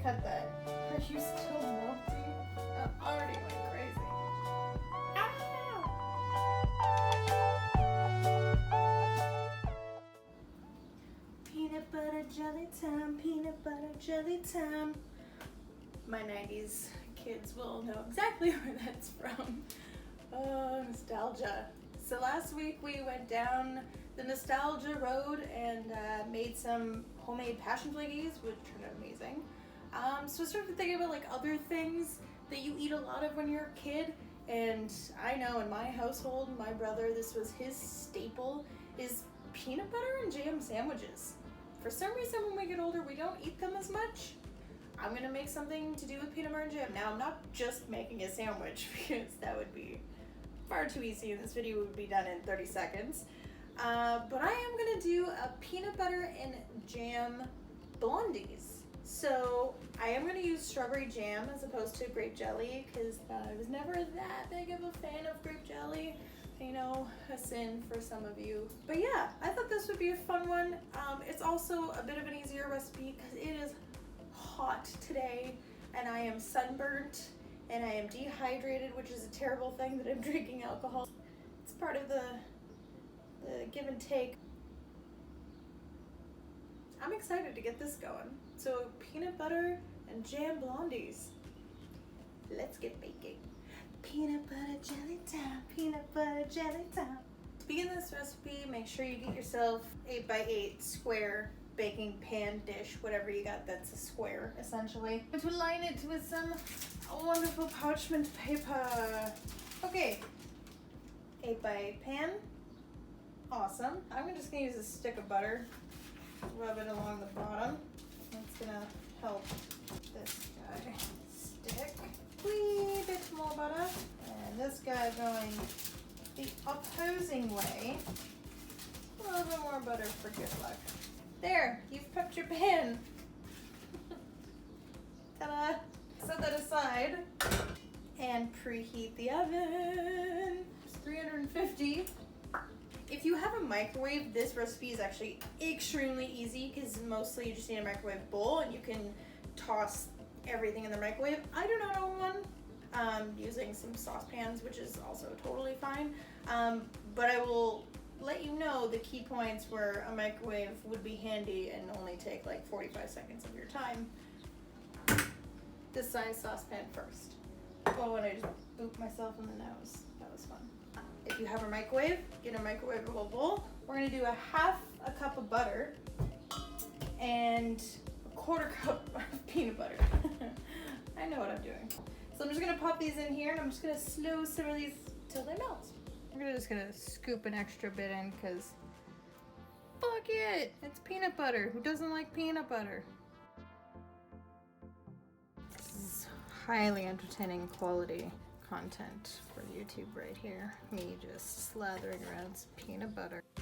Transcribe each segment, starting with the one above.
cut that. Are you still melting? That already went crazy. Peanut butter jelly time, peanut butter jelly time. My 90s kids will know exactly where that's from. Oh, nostalgia. So last week we went down the nostalgia road and made some homemade passion flakies, which turned out amazing. So I started thinking about like other things that you eat a lot of when you're a kid. And I know in my household, my brother, this was his staple, is peanut butter and jam sandwiches. For some reason, when we get older, we don't eat them as much. I'm gonna make something to do with peanut butter and jam. Now, I'm not just making a sandwich because that would be far too easy and this video would be done in 30 seconds. But I am gonna do a peanut butter and jam blondies. So I am gonna use strawberry jam as opposed to grape jelly because I was never that big of a fan of grape jelly. You know, a sin for some of you. But yeah, I thought this would be a fun one. It's also a bit of an easier recipe because it is hot today and I am sunburnt and I am dehydrated, which is a terrible thing that I'm drinking alcohol. It's part of the give and take. I'm excited to get this going. So peanut butter and jam blondies. Let's get baking. Peanut butter jelly time, peanut butter jelly time. To begin this recipe, make sure you get yourself 8x8 square baking pan dish, whatever you got that's a square, essentially. And to line it with some wonderful parchment paper. Okay, 8x8 pan. Awesome. I'm just gonna use a stick of butter, rub it along the bottom. That's gonna help this guy stick. Wee bit more butter, and this guy going the opposing way. A little bit more butter for good luck. There, you've prepped your pan. Ta-da! Set that aside and preheat the oven. It's 350. If you have a microwave, this recipe is actually extremely easy because mostly you just need a microwave bowl and you can toss everything in the microwave. I do not own one. Using some saucepans, which is also totally fine. But I will let you know the key points where a microwave would be handy and only take like 45 seconds of your time. This size saucepan first. Oh, and I just booped myself in the nose. That was fun. If you have a microwave, get a microwavable bowl. We're gonna do a half a cup of butter and a quarter cup of peanut butter. I know what I'm doing. So I'm just gonna pop these in here and I'm just gonna slow simmer these till they melt. We're just gonna scoop an extra bit in because fuck it, it's peanut butter. Who doesn't like peanut butter? This is highly entertaining quality content for YouTube right here. Me just slathering around some peanut butter. So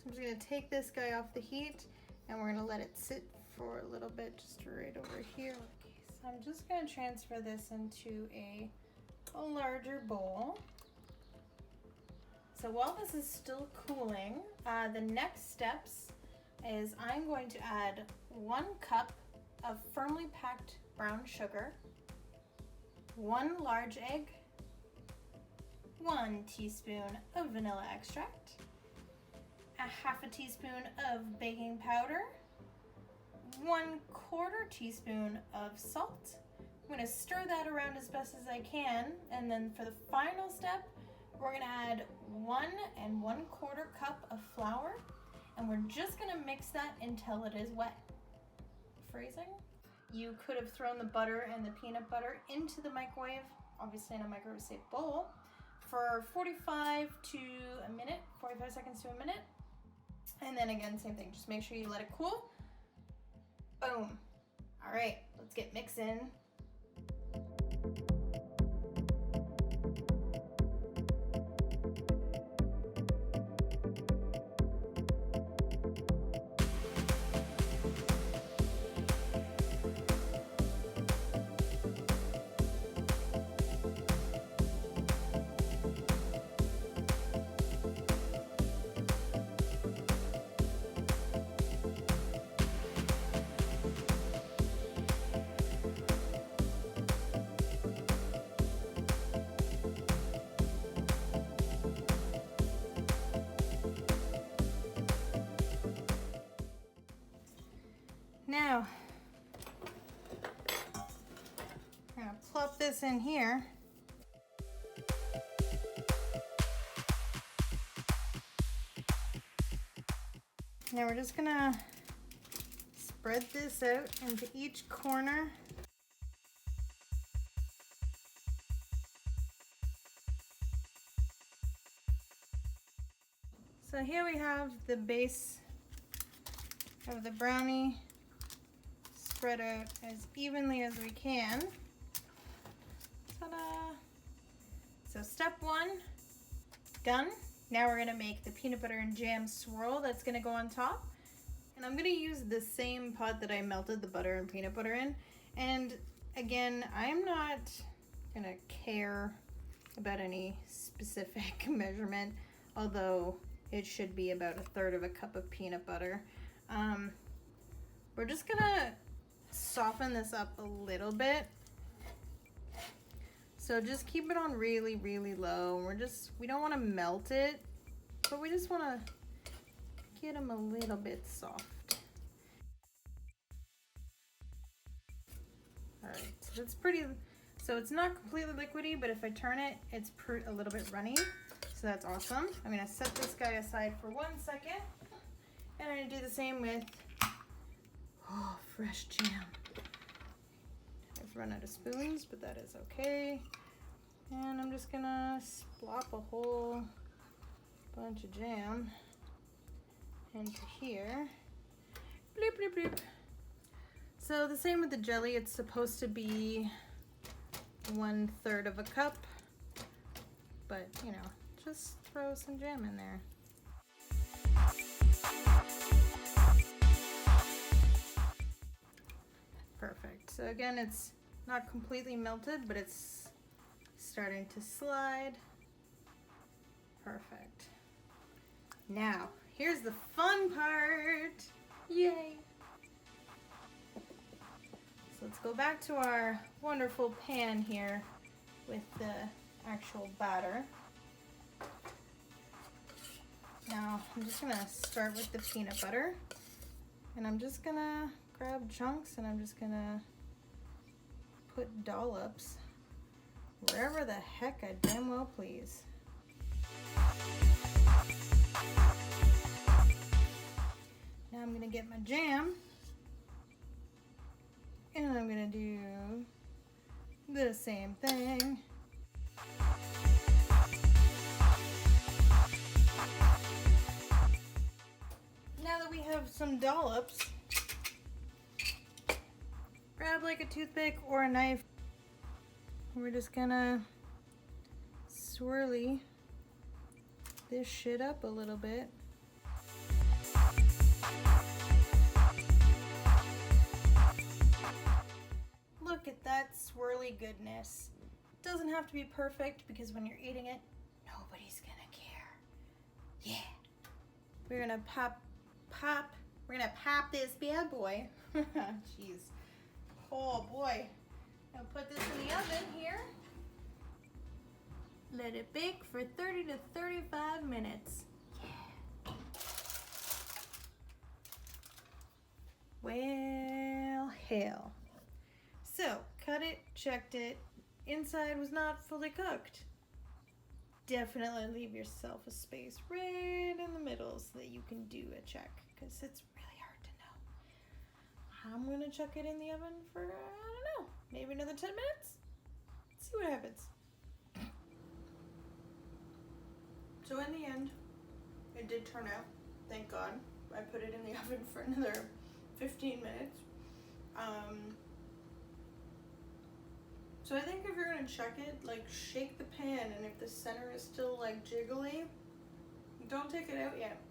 I'm just gonna take this guy off the heat and we're gonna let it sit for a little bit, just right over here. Okay, so I'm just gonna transfer this into a larger bowl. So while this is still cooling, the next steps is I'm going to add 1 cup of firmly packed brown sugar, 1 large egg, 1 teaspoon of vanilla extract, a half a teaspoon of baking powder, 1/4 teaspoon of salt. I'm going to stir that around as best as I can, and then for the final step, we're going to add 1 1/4 cup of flour, and we're just going to mix that until it is wet. Freezing. You could have thrown the butter and the peanut butter into the microwave, obviously in a microwave safe bowl, for 45 seconds to a minute. And then again, same thing, just make sure you let it cool. Boom. All right, let's get mixing. Now, I'm gonna plop this in here. Now we're just gonna spread this out into each corner. So here we have the base of the brownie spread out as evenly as we can. Ta-da! So step one, done. Now we're gonna make the peanut butter and jam swirl that's gonna go on top. And I'm gonna use the same pot that I melted the butter and peanut butter in. And again, I'm not gonna care about any specific measurement, although it should be about 1/3 of a cup of peanut butter. We're just gonna soften this up a little bit. So just keep it on really, really low. We don't want to melt it, but we just want to get them a little bit soft. All right, so that's pretty, so it's not completely liquidy, but if I turn it, it's a little bit runny. So that's awesome. I'm gonna set this guy aside for 1 second. And I'm gonna do the same with, fresh jam. I've run out of spoons, but that is okay. And I'm just gonna splop a whole bunch of jam into here. Bloop, bloop, bloop. So the same with the jelly, it's supposed to be 1/3 of a cup, but you know, just throw some jam in there. Perfect. So again, it's not completely melted, but it's starting to slide. Perfect. Now, here's the fun part. Yay! So let's go back to our wonderful pan here with the actual batter. Now, I'm just gonna start with the peanut butter, and I'm just gonna grab chunks and I'm just gonna put dollops wherever the heck I damn well please. Now I'm gonna get my jam and I'm gonna do the same thing. Now that we have some dollops, grab like a toothpick or a knife. We're just gonna swirly this shit up a little bit. Look at that swirly goodness. Doesn't have to be perfect because when you're eating it, nobody's gonna care. Yeah. We're gonna pop this bad boy. Jeez. Oh boy. I'll put this in the oven here. Let it bake for 30 to 35 minutes. Yeah. Well, hell. So, cut it, checked it. Inside was not fully cooked. Definitely leave yourself a space right in the middle so that you can do a check, because it's really hard to know. I'm gonna chuck it in the oven for, I don't know, maybe another 10 minutes? See what happens. So in the end, it did turn out, thank God. I put it in the oven for another 15 minutes. So I think if you're gonna check it, like shake the pan, and if the center is still like jiggly, don't take it out yet.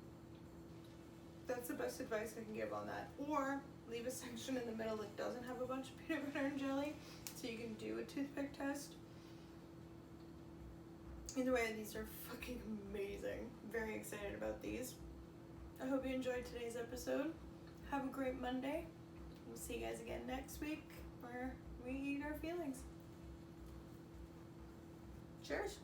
That's the best advice I can give on that. Or leave a section in the middle that doesn't have a bunch of peanut butter and jelly, so you can do a toothpick test. Either way, these are fucking amazing. Very excited about these. I hope you enjoyed today's episode. Have a great Monday. We'll see you guys again next week where we eat our feelings. Cheers.